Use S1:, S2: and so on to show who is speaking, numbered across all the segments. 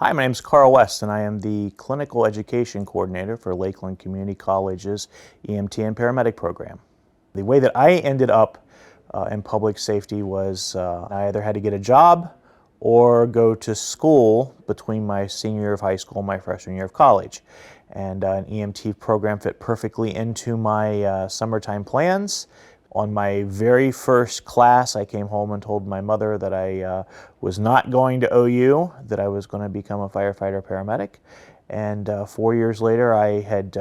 S1: Hi, my name is Carl West, and I am the Clinical Education Coordinator for Lakeland Community College's EMT and Paramedic program. The way that I ended up in public safety was I either had to get a job or go to school between my senior year of high school and my freshman year of college. And an EMT program fit perfectly into my summertime plans. On my very first class, I came home and told my mother that I was not going to OU, that I was going to become a firefighter paramedic. And 4 years later, I had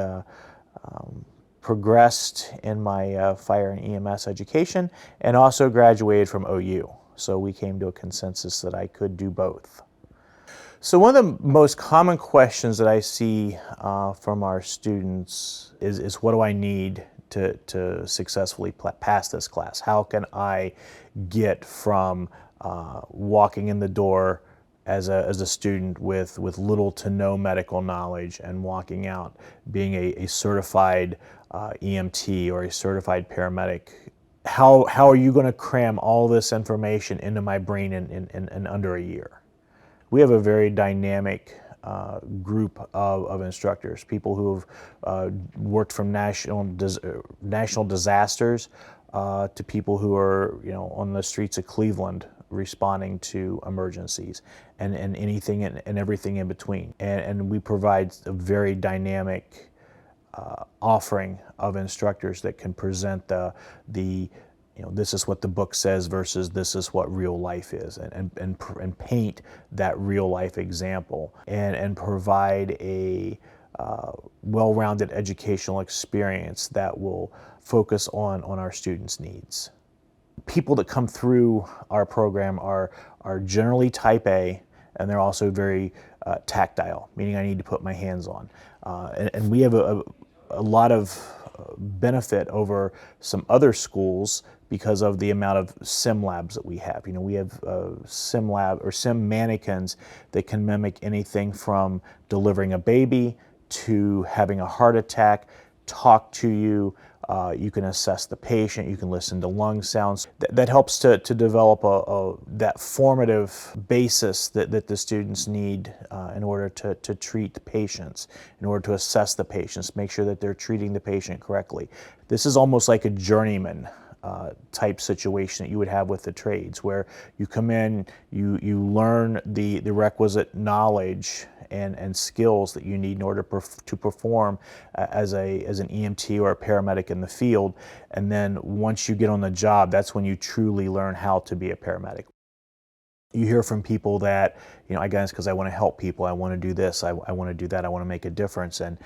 S1: progressed in my fire and EMS education and also graduated from OU. So we came to a consensus that I could do both. So one of the most common questions that I see from our students is what do I need to successfully pass this class? How can I get from walking in the door as a student with little to no medical knowledge and walking out being a certified EMT or a certified paramedic? How are you going to cram all this information into my brain in under a year? We have a very dynamic group of instructors, people who have worked from national disasters to people who are on the streets of Cleveland responding to emergencies and anything and everything in between. And we provide a very dynamic offering of instructors that can present this is what the book says versus this is what real life is, and paint that real life example and provide a well-rounded educational experience that will focus on our students' needs. People that come through our program are generally type A, and they're also very tactile, meaning I need to put my hands on. And we have a lot of benefit over some other schools because of the amount of sim labs that we have. We have sim lab or sim mannequins that can mimic anything from delivering a baby to having a heart attack, talk to you. You can assess the patient. You can listen to lung sounds. That helps to develop that formative basis that the students need in order to treat the patients, in order to assess the patients, make sure that they're treating the patient correctly. This is almost like a journeyman type situation that you would have with the trades, where you come in, you learn the requisite knowledge and skills that you need in order to perform as an EMT or a paramedic in the field. And then once you get on the job, that's when you truly learn how to be a paramedic. You hear from people that, I got this because I want to help people, I want to do this, I want to do that, I want to make a difference. And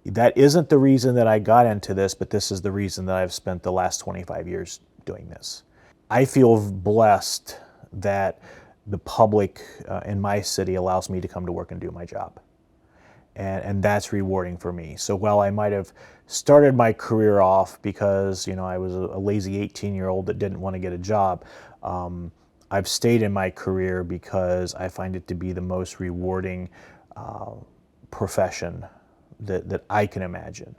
S1: that isn't the reason that I got into this, but this is the reason that I've spent the last 25 years doing this. I feel blessed that the public in my city allows me to come to work and do my job. And that's rewarding for me. So while I might have started my career off because I was a lazy 18-year-old that didn't want to get a job, I've stayed in my career because I find it to be the most rewarding profession that I can imagine.